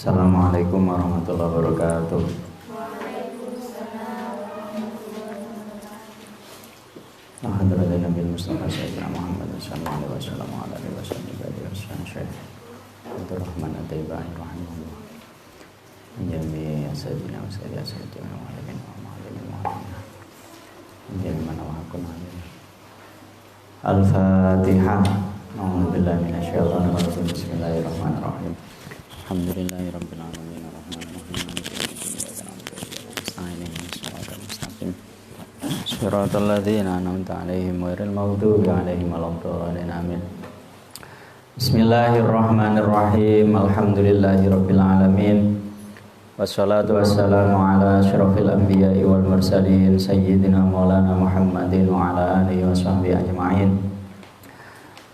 Assalamualaikum warahmatullahi wabarakatuh. Alhamdulillah Nabi Mustafa Sayyidina Muhammad sallallahu alaihi wasallam wa ala alihi wasallam Syekh Abdul Rahman At-Taibani rahimahullah. Jami sayyidina wa sayyidina wa alamin wa ma'alamin wa alamin. Jami manawakun alamin. Al-Fatihah. A'udzubillahi minasyaitonir rajim. Bismillahirrahmanirrahim. Alhamdulillahirabbil alamin arrahmanir rahim maliki yaumiddin iyyaka na'budu wa iyyaka nasta'in ihdinas siratal mustaqim siratal ladzina an'amta 'alaihim ghairil maghdubi 'alaihim waladdallin amin. Bismillahirrahmanirrahim. Alhamdulillahirabbil alamin. Wassalatu wassalamu ala asyrafil anbiya'i wal mursalin sayyidina maulana Muhammadin wa ala alihi washabbihi ajma'in.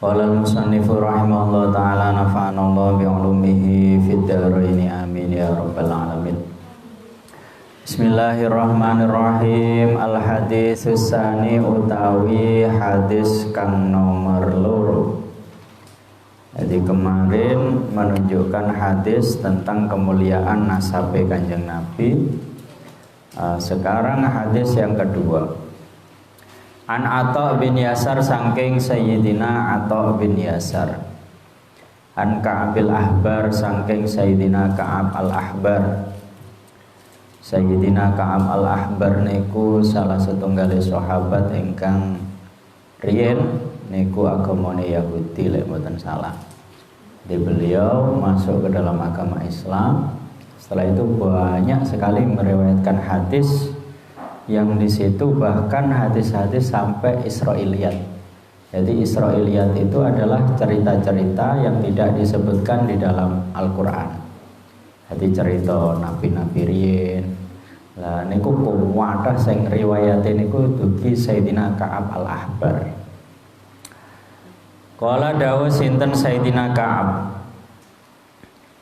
Qala al-musannifu rahimahullah ta'ala nafa'anallahu bi'ulumihi fid dharaini amin ya rabbal alamin. Bismillahirrahmanirrahim. Al-haditsus tsani utawi hadis kang nomor loro. Jadi kemarin menunjukkan hadis tentang kemuliaan nasabe Kanjeng Nabi. Sekarang hadis yang kedua. An Atha bin Yasar saking Sayyidina Atha bin Yasar. An Ka'bil Ahbar saking Sayyidina Ka'ab al-Ahbar. Sayyidina Ka'ab al-Ahbar niku salah setunggal sahabat ingkang riyen niku agamane Yahudi lek mboten salah. Di beliau masuk ke dalam agama Islam. Setelah itu banyak sekali meriwayatkan hadis yang di situ bahkan hadis-hadis sampai Israiliyat. Jadi Israiliyat itu adalah cerita-cerita yang tidak disebutkan di dalam Al-Qur'an. Jadi cerita nabi-nabi riyen. Lah niku kuwatah sing riwayate niku dugi Sayyidina Ka'ab al-Ahbar. Qala dawuh sinten Sayyidina Ka'ab.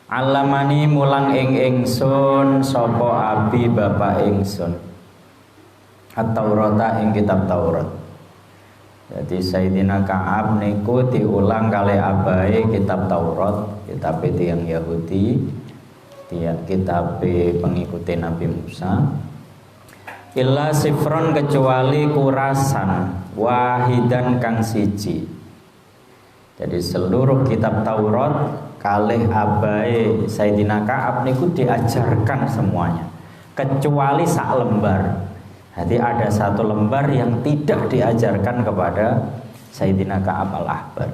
Alamani mulang ing ingsun sapa abi bapak ingsun. At-Taurata ing kitab Taurat. Jadi Sayyidina Ka'ab niku diulang kali abahe kitab Taurat, kitab tiyang Yahudi, kitab pengikuti Nabi Musa. Illa sifron kecuali kurasan wahidan kang siji. Jadi seluruh kitab Taurat kalih abahe Sayyidina Ka'ab niku diajarkan semuanya kecuali sak lembar. Jadi ada satu lembar yang tidak diajarkan kepada Sayyidina Ka'ab al-Ahbar.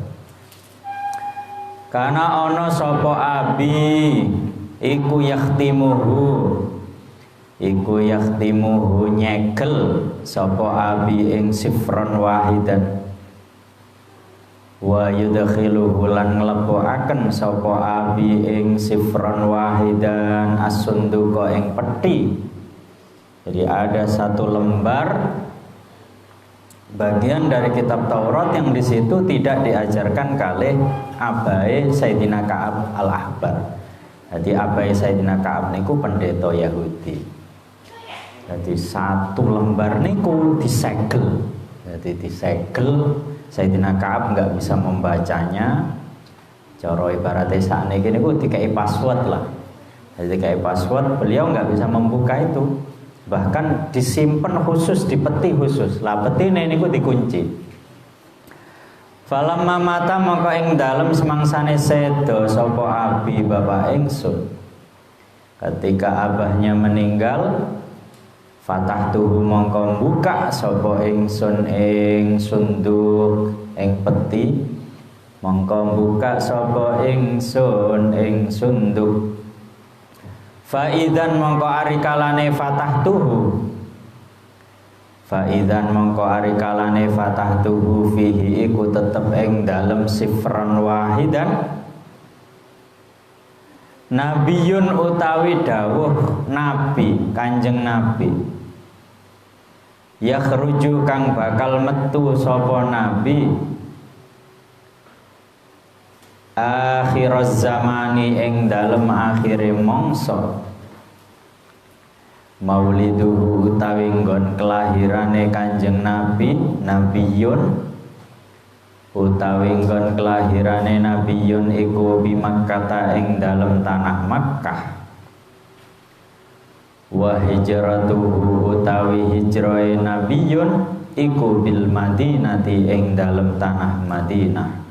Karena ono sopo abi iku yakhtimuhu nyegel sopo abi ing sifron wahidan wa yudkhiluhu lan nglebokaken sopo abi ing sifron wahidan as-sunduqa ing peti. Jadi ada satu lembar bagian dari kitab Taurat yang di situ tidak diajarkan kalih abai Sayyidina Ka'ab al-Ahbar. Jadi abai Sayyidina Ka'ab niku pendeta Yahudi. Jadi satu lembar niku disegel. Jadi disegel, Sayyidina Ka'ab nggak bisa membacanya. Cara ibaratnya sakniki niku dikai password lah. Jadi dikai password, beliau nggak bisa membuka itu. Bahkan disimpan khusus di peti khusus. Lah petine niku dikunci. Falamma mata mongko ing dalem semangsane sedo sapa abi bapak ingsun. Ketika abahnya meninggal, fatahtuhu mongko buka sapa ingsun ing sunduk ing peti. Mongko buka sapa ingsun ing sunduk. Faidan mongko arikalane fatahtuhu. Faidan mongko arikalane fatahtuhu fihi iku tetep ing dalem sifran wahidan. Nabiyun utawi dawuh nabi, Kanjeng Nabi. Yakhruju kang bakal metu sapa nabi akhiraz zamani ing dalem akhire mangsa. Mauliduhu utawi nggon kelahirane Kanjeng Nabi, nabiyun utawi nggon kelahirane nabiyun iku bi Makkah ing dalem tanah Makkah. Wa hijratuhu utawi hijrahe nabiyun iku bil Madinati ing dalem tanah Madinah.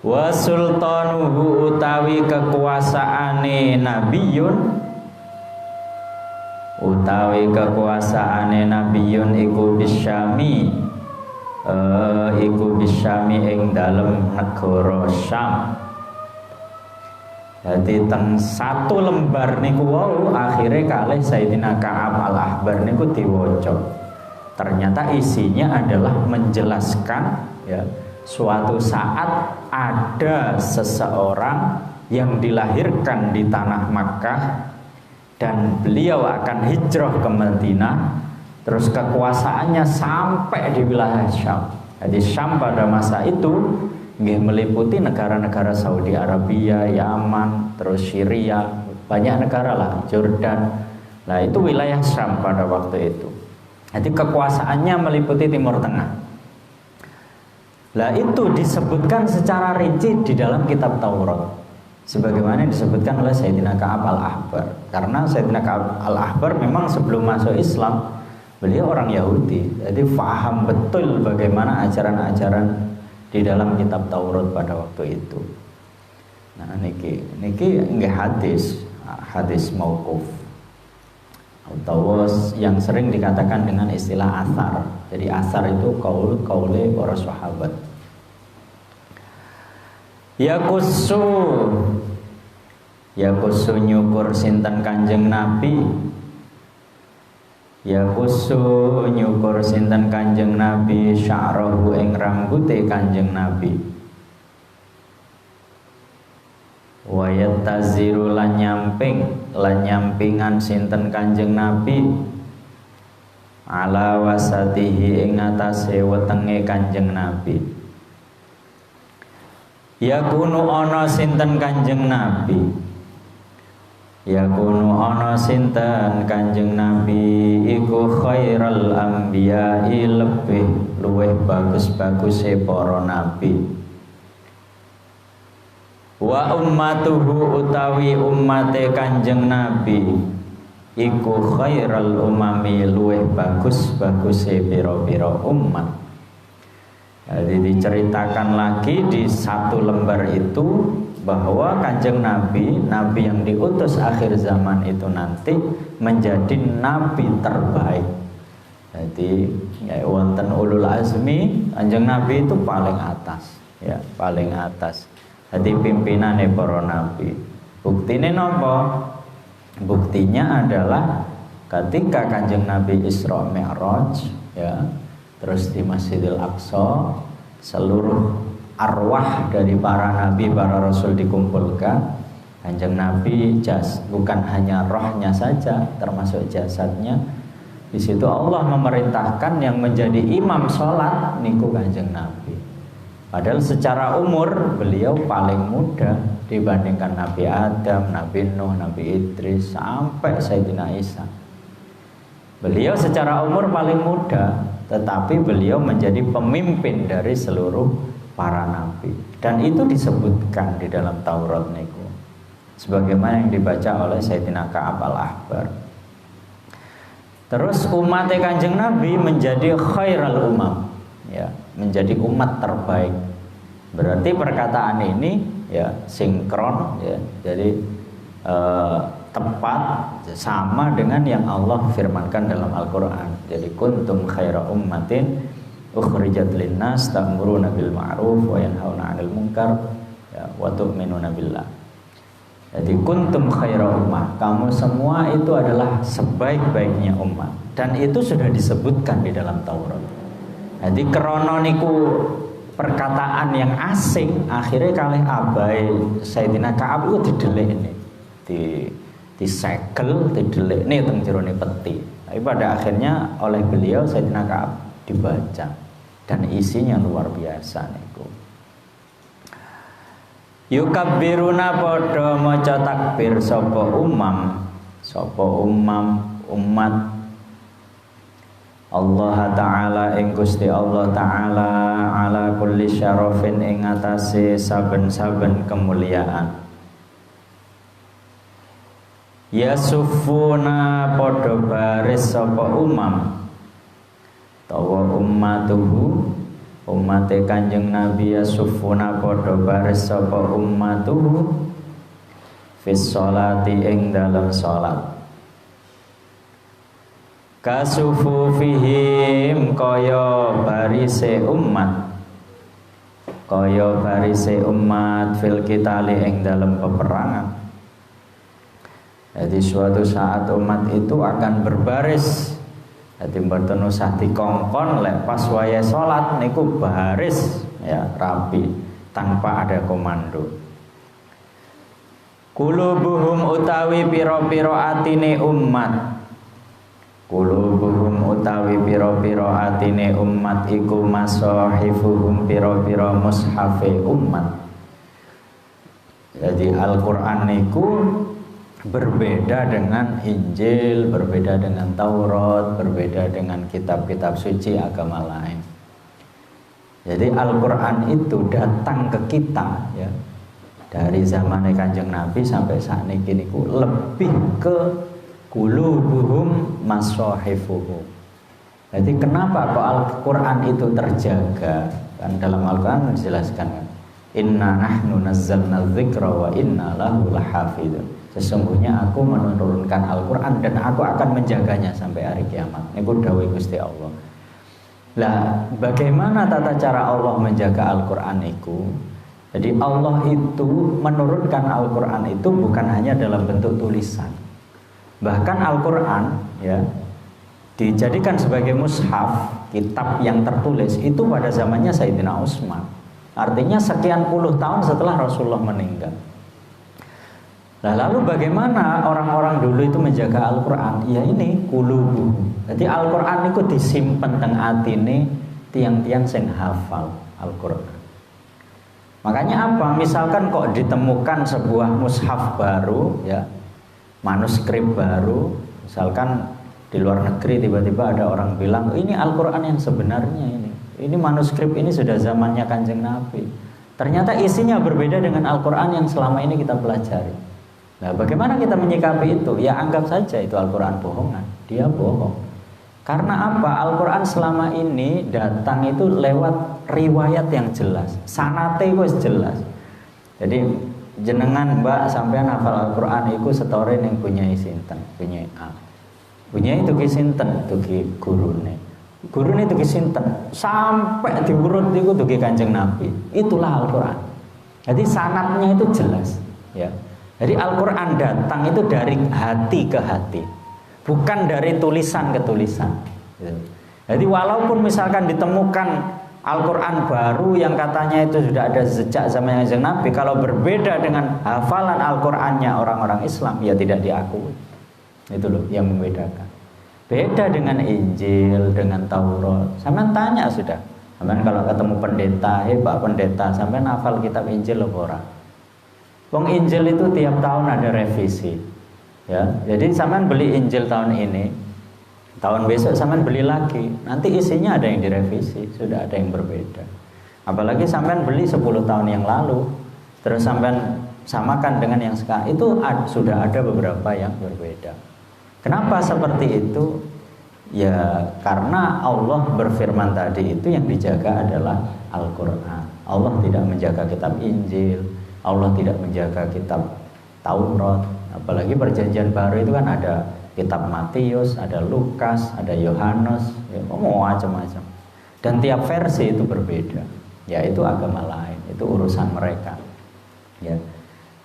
Wa sultanuhu utawi kekuasaane nabiyun iku bisyami ing dalem negara Syam. Jadi teng satu lembar niku wau akhirnya kalih Sayyidina Ka'ab al-Ahbar niku diwaca. Ternyata isinya adalah menjelaskan ya, suatu saat ada seseorang yang dilahirkan di tanah Makkah dan beliau akan hijrah ke Madinah, terus kekuasaannya sampai di wilayah Syam. Jadi Syam pada masa itu meliputi negara-negara Saudi Arabia, Yaman, terus Syria, banyak negara lah, Jordan. Nah itu wilayah Syam pada waktu itu. Jadi kekuasaannya meliputi Timur Tengah. Nah itu disebutkan secara rinci di dalam kitab Taurat, sebagaimana disebutkan oleh Sayyidina Ka'ab al-Ahbar. Karena Sayyidina Ka'ab al-Ahbar memang sebelum masuk Islam beliau orang Yahudi, jadi paham betul bagaimana ajaran-ajaran di dalam kitab Taurat pada waktu itu. Nah niki nggih hadis mauquf atau yang sering dikatakan dengan istilah asar. Jadi asar itu kaule para sahabat. Yakusu nyukur sinten Kanjeng Nabi. Yakusu nyukur sinten Kanjeng Nabi sya'rahu ing rambute Kanjeng Nabi. Wa yattaziru lan nyampingan sinten Kanjeng Nabi ala wasatihi ing atase wetenge Kanjeng Nabi. Yakunu ana sinten Kanjeng Nabi. Yakunu ana sinten Kanjeng Nabi iku khairal anbiya'i lebih luweh bagus-baguse para nabi. Wa ummatuhu utawi ummate Kanjeng Nabi iku khairal umami luweh bagus-baguse pira-pira umat. Jadi diceritakan lagi di satu lembar itu bahwa Kanjeng Nabi yang diutus akhir zaman itu nanti menjadi nabi terbaik. Jadi ya, wonten ulul azmi, Kanjeng Nabi itu paling atas, ya paling atas. Jadi pimpinane para nabi. Buktine napa? Buktinya adalah ketika Kanjeng Nabi Isra Mi'raj, ya, terus di Masjidil Aqsa seluruh arwah dari para nabi, para rasul dikumpulkan. Kanjeng Nabi bukan hanya rohnya saja, termasuk jasadnya. Di situ Allah memerintahkan yang menjadi imam sholat niku Kanjeng Nabi. Padahal secara umur beliau paling muda dibandingkan Nabi Adam, Nabi Nuh, Nabi Idris sampai Sayyidina Isa. Beliau secara umur paling muda, tetapi beliau menjadi pemimpin dari seluruh para nabi. Dan itu disebutkan di dalam Taurat niku, sebagaimana yang dibaca oleh Sayyidina Ka'ab al-Ahbar. Terus umat Kanjeng Nabi menjadi khairal umam, ya, menjadi umat terbaik. Berarti perkataan ini ya sinkron, ya, jadi tepat sama dengan yang Allah firmankan dalam Al-Quran. Jadi kuntum khaira ummatin ukhrijat linnas ta'muruna bil ma'ruf wa yanhauna 'anil munkar, ya, wa tu'minuna billah. Jadi kuntum khaira ummah, kamu semua itu adalah sebaik-baiknya umat, dan itu sudah disebutkan di dalam Taurat. Jadi krana niku perkataan yang asing, akhirnya kalih abai Sayyidina Ka'ab itu didelik ini, disegel, didelik ini teng jerone peti. Tapi pada akhirnya oleh beliau Sayyidina Ka'ab dibaca dan isinya luar biasa niku. Yukabbiruna padha maca takbir sapa umat Allah Ta'ala ing Gusti Allah Ta'ala ala kulli syarafin ing atase saben-saben kemuliaan. Yasufuna padha baris sapa tawa ummatuhu umate Kanjeng Nabi yasufuna padha baris sapa ummatuhu fis sholati ing dalam salat. Kasufufihim kaya barise umat fil qitali ing dalam peperangan. Jadi suatu saat umat itu akan berbaris. Jadi mboten usah dikongkon lek pas waya salat niku baris ya rapi tanpa ada komando. Qulubuhum utawi pira-pira atine umat. Qulubuhum utawi pira-pira atine umat iku masahifuhum pira-pira mushafe umat. Jadi Al-Qur'an niku berbeda dengan Injil, berbeda dengan Taurat, berbeda dengan kitab-kitab suci agama lain. Jadi Al-Qur'an itu datang ke kita ya. Dari zaman Kanjeng Nabi sampai saat ini niku lebih ke qulubuhum masahifuhum. Jadi kenapa kok Al-Qur'an itu terjaga? Kan dalam Al-Qur'an dijelaskan kan, inna nahnu nazzalna dzikra wa inna lahu lahafidun. Sesungguhnya aku menurunkan Al-Qur'an dan aku akan menjaganya sampai hari kiamat. Niku dawuh Gusti Allah. Lah, bagaimana tata cara Allah menjaga Al-Qur'an itu? Jadi Allah itu menurunkan Al-Qur'an itu bukan hanya dalam bentuk tulisan. Bahkan Al-Qur'an ya dijadikan sebagai mushaf, kitab yang tertulis itu pada zamannya Sayyidina Utsman. Artinya sekian puluh tahun setelah Rasulullah meninggal. Nah, lalu bagaimana orang-orang dulu itu menjaga Al-Qur'an? Ya ini qulubuh. Jadi Al-Qur'an itu disimpen teng atine tiang-tiang sing hafal Al-Qur'an. Makanya apa? Misalkan kok ditemukan sebuah mushaf baru ya, manuskrip baru, misalkan di luar negeri tiba-tiba ada orang bilang ini Al-Qur'an yang sebenarnya ini manuskrip ini sudah zamannya Kanjeng Nabi. Ternyata isinya berbeda dengan Al-Qur'an yang selama ini kita pelajari. Nah, bagaimana kita menyikapi itu? Ya anggap saja itu Al-Qur'an bohongan. Dia bohong. Karena apa? Al-Qur'an selama ini datang itu lewat riwayat yang jelas. Sanate wis jelas. Jadi jenengan Mbak sampean hafal Al-Qur'an iku setore ning punyai sinten? Punyai A. Punyai itu ki sinten? Dugi gurune. Gurune itu ki sinten? Sampai diurut iku dugi Kanjeng Nabi. Itulah Al-Qur'an. Jadi sanadnya itu jelas, ya. Jadi Al-Qur'an datang itu dari hati ke hati, bukan dari tulisan ke tulisan. Jadi walaupun misalkan ditemukan Al-Qur'an baru yang katanya itu sudah ada sejak zaman Kanjeng Nabi, kalau berbeda dengan hafalan Al-Qur'annya orang-orang Islam, ya tidak diakui. Itu loh yang membedakan. Beda dengan Injil, dengan Taurat. Sampean tanya sudah. Sampean kalau ketemu pendeta, Pak pendeta, sampean hafal kitab Injil apa ora? Wong Injil itu tiap tahun ada revisi. Ya, jadi sampean beli Injil tahun ini, tahun besok sampean beli lagi. Nanti isinya ada yang direvisi, sudah ada yang berbeda. Apalagi sampean beli 10 tahun yang lalu, terus sampean samakan dengan yang sekarang, itu sudah ada beberapa yang berbeda. Kenapa seperti itu? Ya karena Allah berfirman tadi itu yang dijaga adalah Al-Qur'an. Allah tidak menjaga kitab Injil, Allah tidak menjaga kitab Taurat. Apalagi perjanjian baru itu kan ada kitab Matius, ada Lukas, ada Yohanes, ya, macam-macam. Dan tiap versi itu berbeda. Ya itu agama lain, itu urusan mereka. Ya.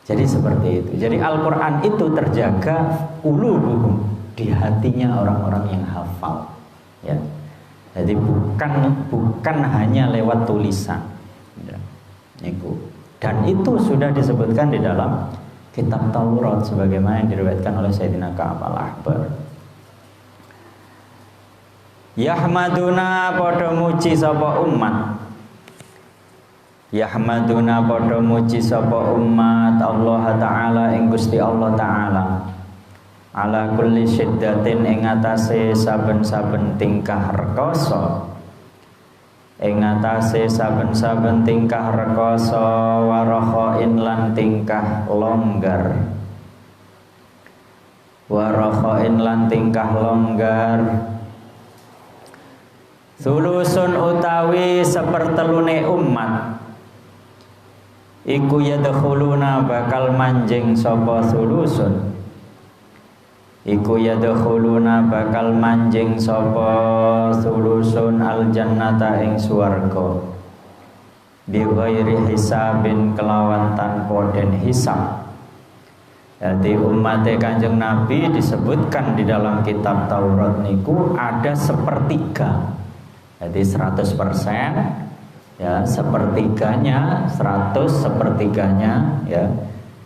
Jadi seperti itu. Jadi Al-Qur'an itu terjaga qulubuhum, di hatinya orang-orang yang hafal. Ya. Jadi bukan hanya lewat tulisan. Ya, niku. Dan itu sudah disebutkan di dalam kitab Taurat sebagaimana yang diriwayatkan oleh Sayyidina Ka'ab al-Ahbar. Yahmaduna padha muji sapa umat. Yahmaduna padha muji sapa umat Allah taala ing Gusti Allah taala. Ala kulli syiddatin ing atase saben-saben tingkah rekoso. Ing atase saben-saben tingkah rekoso warakhain lan tingkah longgar. Warakhain lan tingkah longgar. Sulusun utawi sepertelune umat iku yadkhuluna bakal manjing sapa sulusun. Iku yadkhuluna bakal manjing sapa sulusun al jannata ing swarga bi ghairi hisabin kelawan tanpa den hisab. Jadi umat Kanjeng Nabi disebutkan di dalam kitab Taurat niku ada sepertiga. Jadi 100% ya, sepertiganya 100 sepertiganya ya,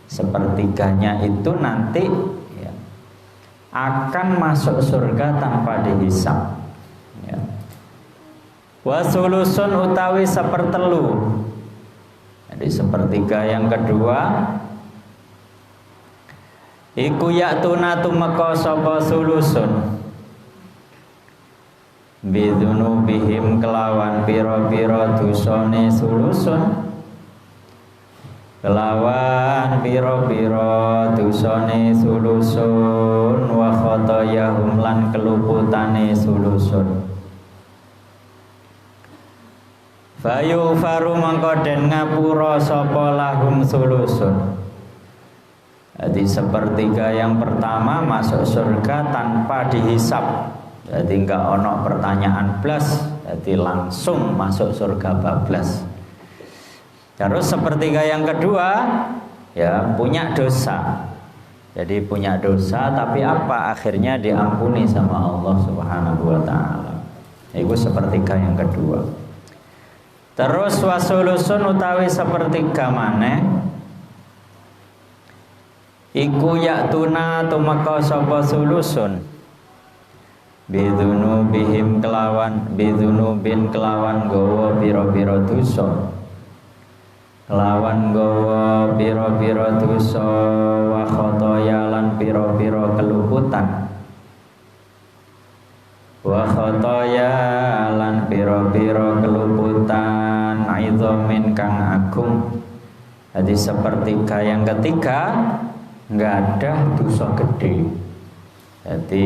sepertiganya itu nanti ya, akan masuk surga tanpa dihisab ya. Wasulusun utawi sepertelu. Jadi sepertiga yang kedua iku yaktuna tumeka sapa sulusun bidunubihim kelawan piro-piro dosane sulusun. Kelawan piro-piro dosane sulusun wa khotoyahum lan keluputane sulusun. Fayu faru mangko den ngapura sapa lahum sulusun. Jadi sepertiga yang pertama masuk surga tanpa dihisab. Jadi enggak ono pertanyaan blas, jadi langsung masuk surga bablas. Terus sepertiga yang kedua ya punya dosa. Jadi punya dosa tapi apa akhirnya diampuni sama Allah Subhanahu wa taala. Itu sepertiga yang kedua. Terus wasulusun utawi sepertiga maneh iku yaktuna tumeka sapa sulusun bidunubihim kelawan bidunubin kelawan gowo biro-biro dosa. Kelawan gowo biro-biro dosa wa khotoya lan biro-biro keluputan. Wa khotoya lan biro-biro keluputan idzamin kang agung. Jadi sepertiga yang ketiga enggak ada dosa gede. Jadi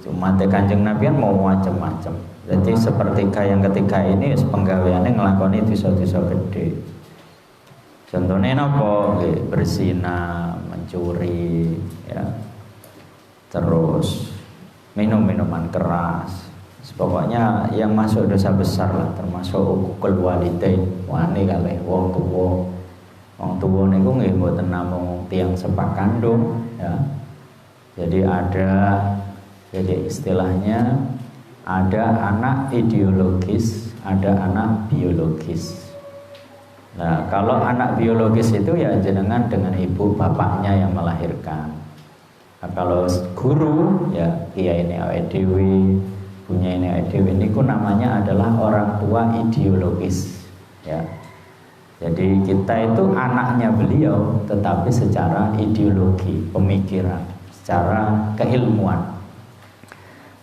umat Kanjeng Nabi kan mau macam-macam. Jadi sepertiga yang ketiga ini penggaweane nglakoni dosa-dosa gede. Contohnya napa? Berzina, mencuri, ya. Terus minum minuman keras. Pokoknya yang masuk dosa besar lah, termasuk uqul walidain. Wani kalih wong tuwa. Wong tuwa niku nggih mboten namung tiyang sepak kandung, ya. Jadi istilahnya ada anak ideologis, ada anak biologis. Nah, kalau anak biologis itu ya jenengan dengan ibu bapaknya yang melahirkan. Nah, kalau guru ya kiai ini awake dhewe, punya ini awake dhewe niku namanya adalah orang tua ideologis, ya. Jadi kita itu anaknya beliau tetapi secara ideologi, pemikiran, secara keilmuan.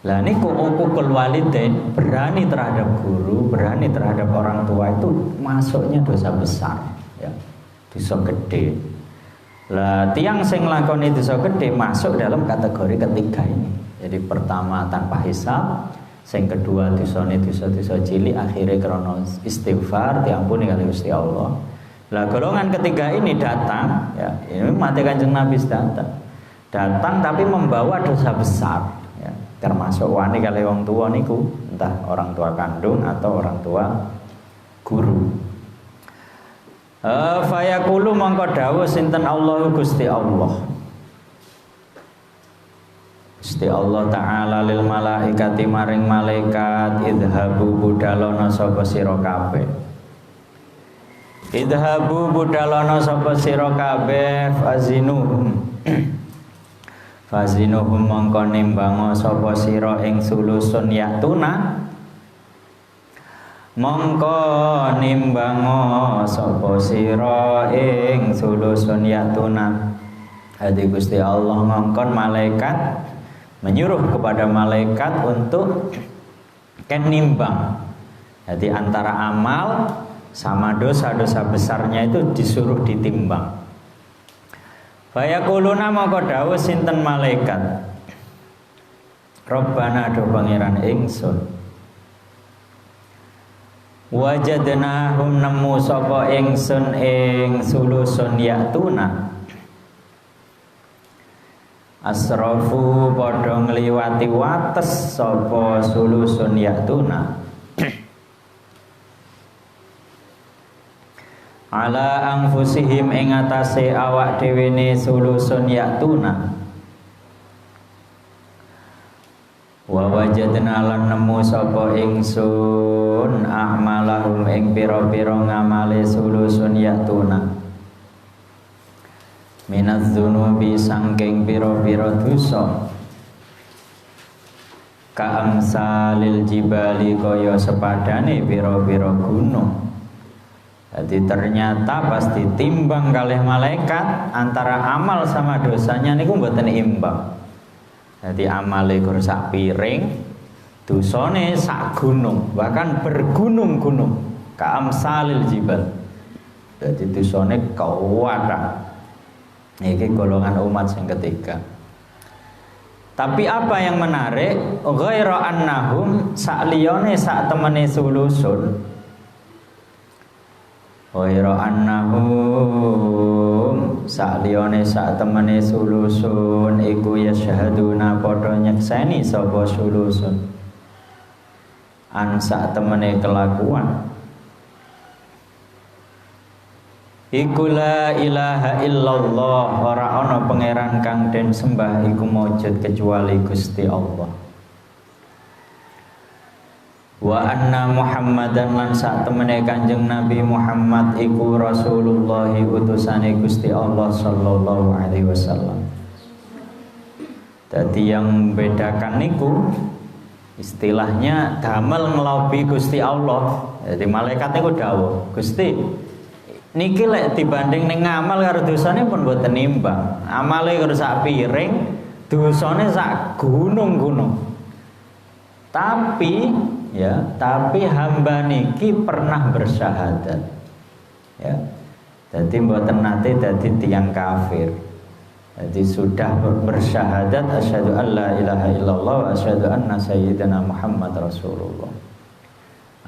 Lah niku uququl walidain, berani terhadap guru, berani terhadap orang tua itu masuknya dosa besar, ya. Dosa gede. Lah tiang sing nglakoni dosa gede masuk dalam kategori ketiga ini. Jadi pertama tanpa hisab, sing kedua dosane dosa-dosa cilik akhirnya krana istighfar diampuni kali Gusti Allah. Lah golongan ketiga ini datang, ya, ini mati Kanjeng Nabi datang tapi membawa dosa besar. Termasuk wani kali wong tua niku, entah orang tua kandung atau orang tua guru. Fayaqulu mangko dawuh sinten Allah Gusti Allah. Gusti Allah taala lil malaikati maring malaikat idhabu budalono sapa sira kabeh. idhabu budalono sapa sira kabeh fazinuhum fazinuhum mongko nimbango sapa sira ing sulusun yatuna mongko nimbango sapa sira ing sulusun yatuna. Hadi Gusti Allah ngongkon malaikat, menyuruh kepada malaikat untuk nimbang. Jadi antara amal sama dosa-dosa besarnya itu disuruh ditimbang. Fayakuluna maka dawuh sinten malaikat, Rabbana do pangeran ingsun, wajadnahum nemu sapa ingsun ing sulusun yatuna asrafu padha ngliwati wates sapa sulusun yatuna ala anfusihim ing atase awak dhewe ne sulusun yatuna wa wajadna lan nemu sapa ingsun a'malahum ing pira-pira ngamale sulusun yatuna minaz dzunubi sangking pira-pira dosa ka'amsalil jibali kaya sepadane pira-pira gunung. Jadi ternyata pas ditimbang kalih malaikat antara amal sama dosanya niku mboten imbang. Jadi amale gur sak piring, dosane sak gunung, bahkan bergunung-gunung. Ka'amsalil jibal. Jadi dosane kuwat. Iki golongan umat yang ketiga. Tapi apa yang menarik, ghaira annahum sa'liyone sak temene sulusun. Ghaira annahum sa'liyone sak temene sulusun iku yasyhaduna padha nyekseni sapa sulusun an sak temene kelakuan iku la ilaha illallah, ora ana pangeran kang den sembah iku maujud kecuali Gusti Allah. Wa anna Muhammadan lan sak temene Kanjeng Nabi Muhammad iku Rasulullah utusane Gusti Allah sallallahu alaihi wasallam. Dadi yang membedakan niku istilahnya damel ngelobi Gusti Allah. Jadi malaikat niku dawuh, Gusti niki lek dibanding ning ngamal karo dosane pun mboten nimbang. Amale karo sak piring, dosane sak gunung-gunung. Tapi hamba niki pernah bersyahadat. Ya. Jadi mboten nate dadi tiyang kafir. Jadi sudah bersyahadat asyhadu an la ilaha illallah wa asyhadu anna sayyidina Muhammad Rasulullah.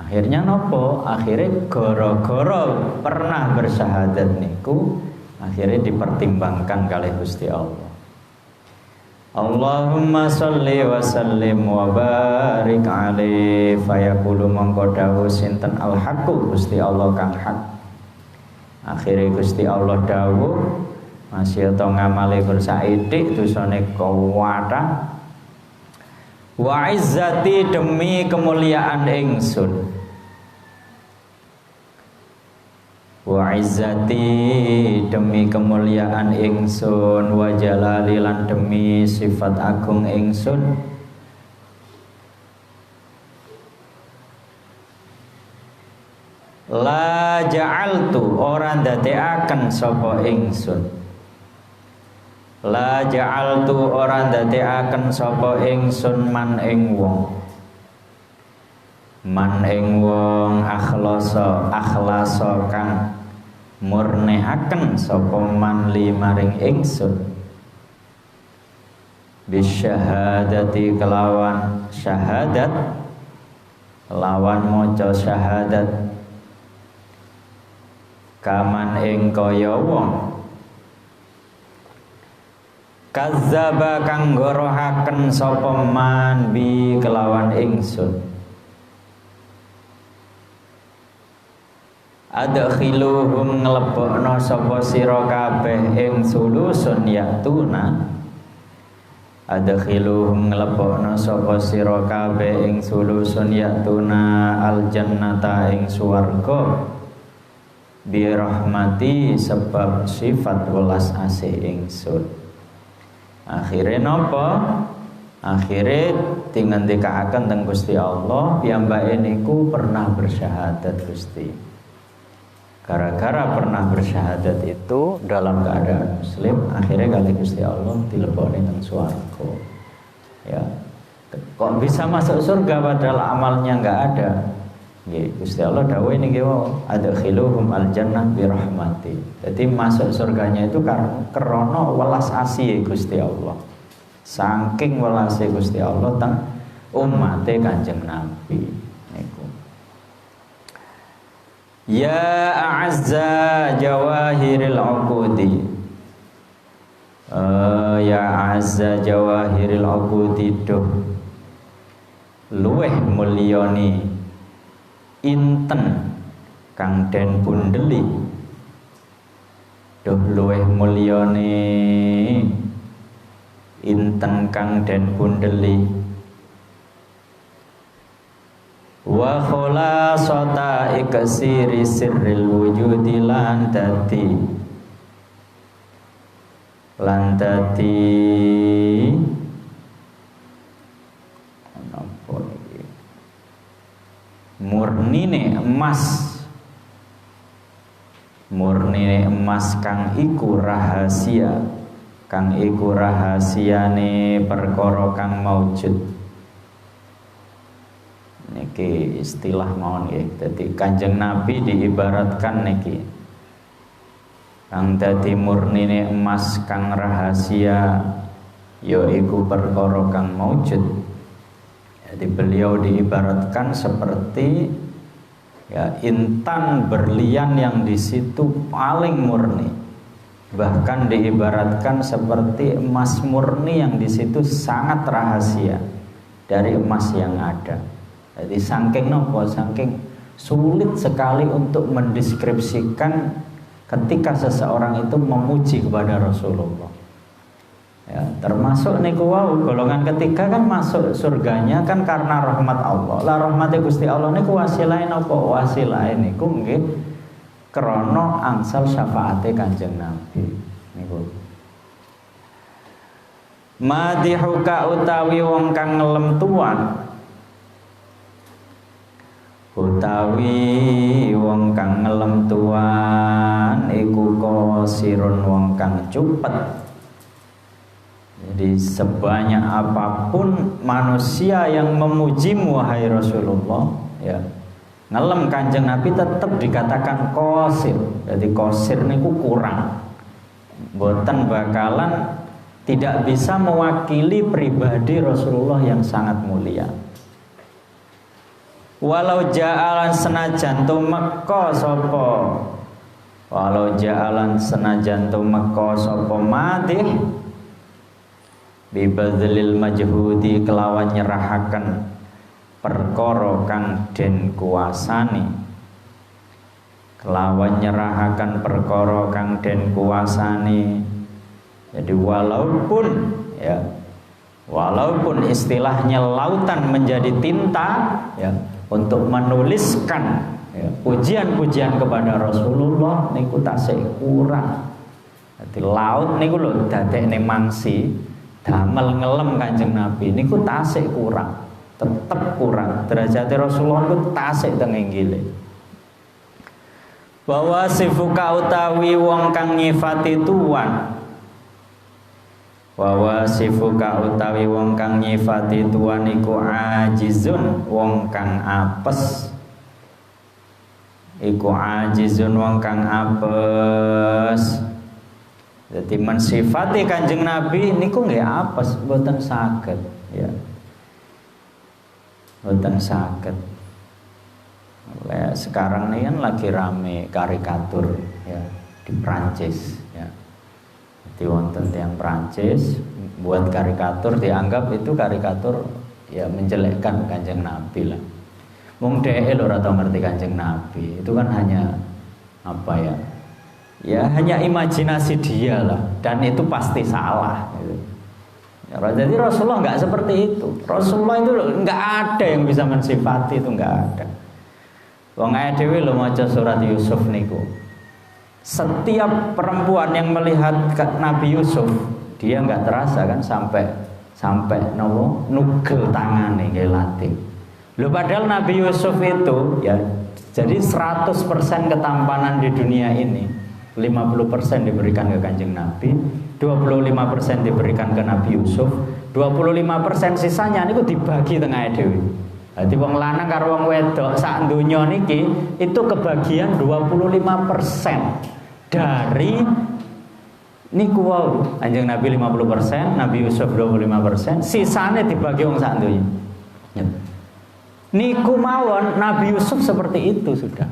Akhirnya nopo? Akhirnya goro-goro pernah bersyahadat niku akhirnya dipertimbangkan kali Gusti Allah. Allahumma sholli wa sallim wa barik alaihi fayaqulu mongko dawuh sinten al-haqqu Gusti Allah kang hak. Akhirnya Gusti Allah dawuh masih to ngamale bersaidik dosane kuwata wa izzati demi kemuliaan ingsun wa izzati demi kemuliaan ingsun wa jalali lan demi sifat agung ingsun la ja'altu ora ndadekaken sapa ingsun la ja'altu ora ndadekaken sapa ingsun man ing wong akhlasa kang murnihaken sapa man li maring ingsun bisyahadati kelawan syahadat lawan maca syahadat kaman ing kaya wong kazzaba kang gorohaken sapa man bi kelawan ingsun adkhiluhum nglebokno sapa sira kabeh ing sulusun yatuna adkhiluhum nglebokno sapa sira kabeh ing sulusun yatuna al jannata ing swarga bi rahmati sebab sifat welas asih ingsun. Akhire napa? Akhire dingendikaaken teng Gusti Allah, piyambake niku pernah bersyahadat Gusti. Gara-gara pernah bersyahadat itu dalam keadaan muslim, akhirnya kali Gusti Allah dilebokne teng swarga. Ya. Kok bisa masuk surga padahal amalnya enggak ada? Nggih, Gusti Allah dawuh niki wae, adkhiluhum aljannah bi rahmati. Jadi masuk surganya itu karena welas asih Gusti Allah. Saking welase Gusti Allah teng umate Kanjeng Nabi niku. Ya a'azza jawahiril uqudi. Ya azza jawahiril uqudi duh luweh mulyani inten kang den bundeli, duh luweh mulyane inten kang den bundeli, wa khulasata iksiri sirril wujudi lan dadi murnine emas kang iku rahasia, kang iku rahasiane perkara kang maujud. Niki istilah mawon nggih. Dadi Kanjeng Nabi diibaratkan niki kang dadi murnine emas kang rahasia, yaiku perkara kang maujud. Jadi beliau diibaratkan seperti ya intan berlian yang di situ paling murni. Bahkan diibaratkan seperti emas murni yang di situ sangat rahasia dari emas yang ada. Jadi saking nopo, saking sulit sekali untuk mendeskripsikan ketika seseorang itu memuji kepada Rasulullah. Ya, termasuk niku wau golongan ketiga kan masuk surganya kan karena rahmat Allah. Lah rahmate Gusti Allah niku wasilahe napa? Wasilahe niku nggih krana angsal syafaate Kanjeng Nabi niku. Madihuka utawi wong kang ngelem tuan, utawi wong kang ngelem tuan iku qasirun wong kang cupet. Jadi sebanyak apapun manusia yang memujimu wahai Rasulullah, ya ngelem Kanjeng Nabi tetap dikatakan qasir. Jadi qasir niku kurang, boten bakalan tidak bisa mewakili pribadi Rasulullah yang sangat mulia. Walau ja'alan senajan tumeka sapa, walau ja'alan senajan tumeka sapa madih bibadzlil majhudi kelawan nyerahaken perkara kang den kuasani, kelawan nyerahaken perkara kang den kuasani. Jadi walaupun istilahnya lautan menjadi tinta ya, untuk menuliskan ya, pujian-pujian kepada Rasulullah niku tasih kurang. Jadi laut niku lho dadekne mangsi damel ngelem Kanjeng Nabi niku tasik kurang, tetep kurang. Derajat Rasulullah niku tasik teng inggile. Bahwa sifuka utawi wong kang nyifati tuan, bahwa sifuka utawi wong kang nyifati tuan iku ajizun wong kang apes, iku ajizun wong kang apes. Jadi mensifati Kanjeng Nabi niku nggih apes, mboten saged ya. Mboten saged. Sekarang ini kan lagi rame karikatur ya di Prancis ya. Jadi wonten tiyang Prancis buat karikatur, dianggap itu karikatur ya menjelekkan Kanjeng Nabi lah. Wong dhewe lho ora tau ngerti Kanjeng Nabi. Itu kan hanya apa ya? Ya hanya imajinasi dia lah, dan itu pasti salah gitu. Ya, jadi Rasulullah nggak seperti itu. Rasulullah itu nggak ada yang bisa mensifati, itu nggak ada. Wong ae dhewe lho maca surat Yusuf niku. Setiap perempuan yang melihat Nabi Yusuf, dia nggak terasa kan sampai nugel tangan nih kayak latih. Loh, padahal Nabi Yusuf itu ya, jadi 100% ketampanan di dunia ini, 50% diberikan ke Kanjeng Nabi, 25% diberikan ke Nabi Yusuf, 25% sisanya niku dibagi tengah dewi. Jadi wong lanang karo wong wedok sak donya niki itu kebagian 25% dari niku wau. Kanjeng Nabi 50%, Nabi Yusuf 25%, sisane dibagi wong sak donya. Niku mawon Nabi Yusuf seperti itu sudah.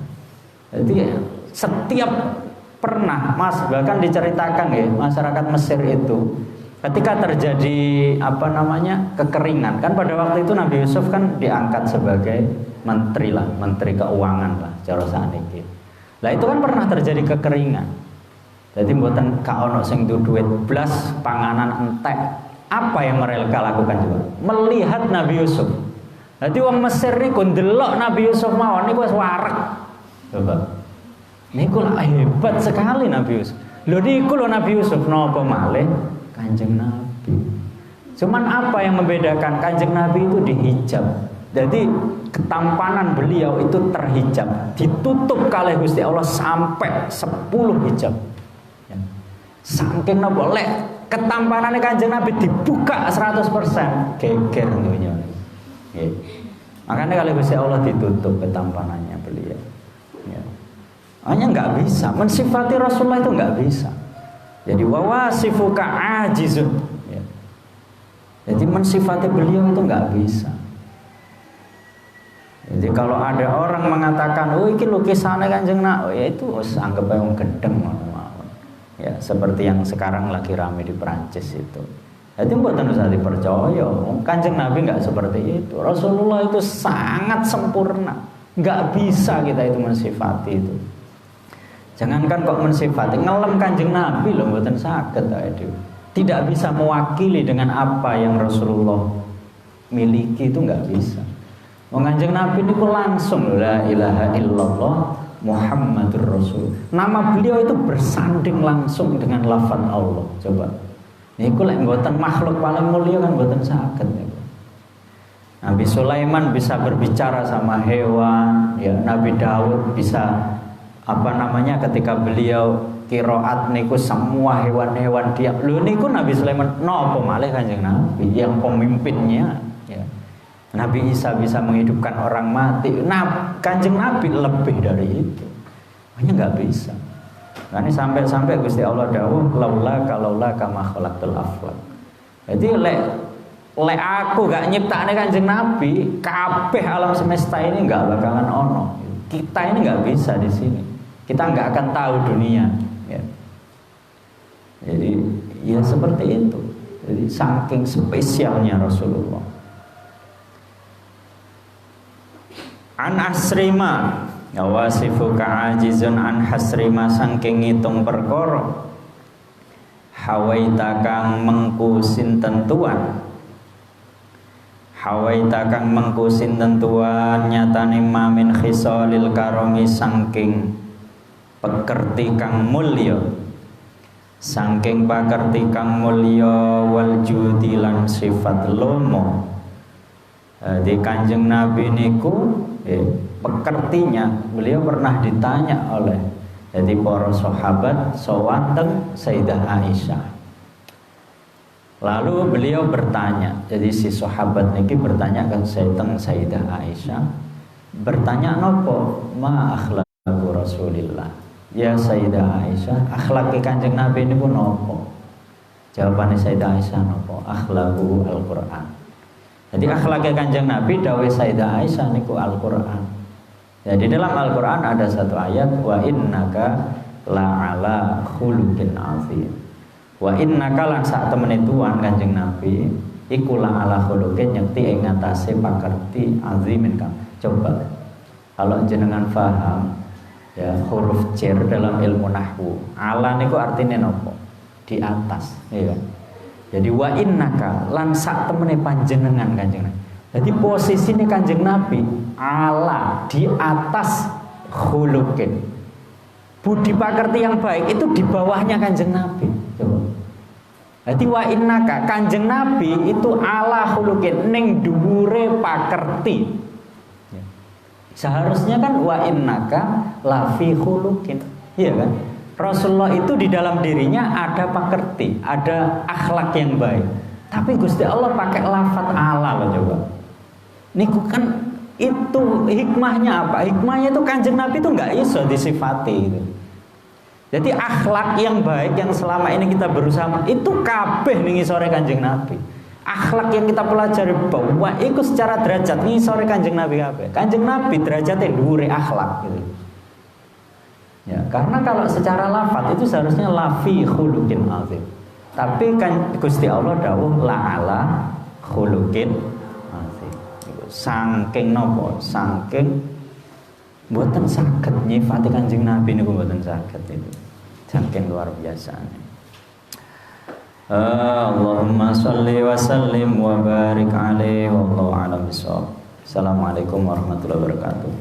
Jadi setiap pernah Mas bahkan diceritakan ya masyarakat Mesir itu ketika terjadi kekeringan kan pada waktu itu Nabi Yusuf kan diangkat sebagai menteri lah, menteri keuangan lah cara sakniki. Lah itu kan pernah terjadi kekeringan. Jadi mboten ka ono sing duwe blas panganan entek. Apa yang mereka lakukan juga? Melihat Nabi Yusuf. Jadi wong Mesir niku ndelok Nabi Yusuf mawon niku wis wareg. Coba. Niku hebat sekali Nabi Yusuf. Lho niku lho Nabi Yusuf napa malih Kanjeng Nabi. Cuman apa yang membedakan Kanjeng Nabi itu dihijab. Jadi ketampanan beliau itu terhijab, ditutup kalih Gusti Allah sampai 10 hijab. Ya. Saking napa lek ketampanane Kanjeng Nabi dibuka 100%, geger dunya. Ya. Makanya kalih Gusti Allah ditutup ketampanannya beliau. Ya. Hanya nggak bisa mensifati Rasulullah itu nggak bisa. Jadi wawasifuka ajizun. Ya. Jadi mensifati beliau itu nggak bisa. Jadi kalau ada orang mengatakan, oh ini lukisannya Kanjeng Nabi, ya itu anggap yang gendeng, ya seperti yang sekarang lagi ramai di Perancis itu. Jadi mboten usah dipercaya, Kanjeng Nabi nggak seperti itu. Rasulullah itu sangat sempurna, nggak bisa kita itu mensifati itu. Jangankan kok mensifati, ngelem Kanjeng Nabi loh, mboten saged itu. Tidak bisa mewakili dengan apa yang Rasulullah miliki itu nggak bisa. Kanjeng Nabi itu langsung la ilaha illallah Muhammadur Rasul. Nama beliau itu bersanding langsung dengan lafaz Allah. Coba. Niku lek mboten makhluk paling mulia kan mboten saged niku. Nabi Sulaiman bisa berbicara sama hewan, ya Nabi Daud bisa ketika beliau qiraat niku semua hewan-hewan dia. Lho niku Nabi Sulaiman napa malih Kanjeng Nabi yang pemimpinnya, ya. Nabi Isa bisa menghidupkan orang mati. Nah, Kanjeng Nabi lebih dari itu. Hanya nggak bisa. Nah, ini sampai Gusti Allah dawuh laula kama khalaqtul aflaq. Jadi lek aku gak nyiptakne Kanjeng Nabi, kabeh alam semesta ini nggak bakalan ono. Kita ini nggak bisa di sini. Kita nggak akan tahu dunia. Ya. Jadi ya seperti itu. Jadi saking spesialnya Rasulullah. An asrima wasifuka ajizun an hasrima saking ngitung perkara hawaita kang mengkusin tentuan nyatane mamin khisalil karomi saking pekerti kang mulya wal judi lan sifat lomo. Di Kanjeng Nabi niku pekertinya beliau pernah ditanya oleh jadi para sahabat sawanteng Sayyidah Aisyah. Lalu beliau bertanya, jadi si sahabat niki bertanya kan Sayyidah Aisyah, bertanya nopo ma akhlaqu Rasulillah. Ya Sayyidah Aisyah, akhlak Kanjeng Nabi niku nopo? Jawabannya Sayyidah Aisyah nopo? Akhlaqu Al-Qur'an. Jadi akhlaknya Kanjeng Nabi dawuh Sayyidah Aisyah niku Al-Qur'an. Jadi dalam Al-Qur'an ada satu ayat wa innaka la'ala khuluqin azim. Wa innaka lan sak temene tuan Kanjeng Nabi iku la'ala khuluqin nyekti ing ngatasé pakerti azimin kan. Coba kalau jenengan paham ya huruf jar dalam ilmu nahwu. Ala niku artinya nopo? Di atas, ya. Jadi wa innaka lan sak temene panjenengan Kanjeng Nabi. Jadi posisi ini Kanjeng Nabi ala di atas khuluqin. Budi pakerti yang baik itu di bawahnya Kanjeng Nabi. Coba. Jadi wa innaka, Kanjeng Nabi itu ala khuluqin, ning dhuwure pakerti. Seharusnya kan wa innaka la fi khuluqin. Iya kan? Rasulullah itu di dalam dirinya ada pakerti, ada akhlak yang baik. Tapi Gusti Allah pakai lafaz ala loh coba. Niku kan itu hikmahnya apa? Hikmahnya itu Kanjeng Nabi itu nggak iso disifati gitu. Jadi akhlak yang baik yang selama ini kita berusaha itu kabeh ning ngisore Kanjeng Nabi. Akhlak yang kita pelajari bahwa itu secara derajat ngisore Kanjeng Nabi kabeh. Kanjeng Nabi derajatnya dhuwure akhlak gitu. Ya, karena kalau secara lafaz itu seharusnya lafi khuluqin azim. Tapi kan Gusti Allah dawuh la ala khuluqin azim. Saking napa? Saking mboten saged nyifati Kanjeng Nabi niku mboten saged itu. Saking luar biasa. Allahumma sholli wa sallim wa barik alaihi wallahu a'lam bishawab. Assalamualaikum warahmatullahi wabarakatuh.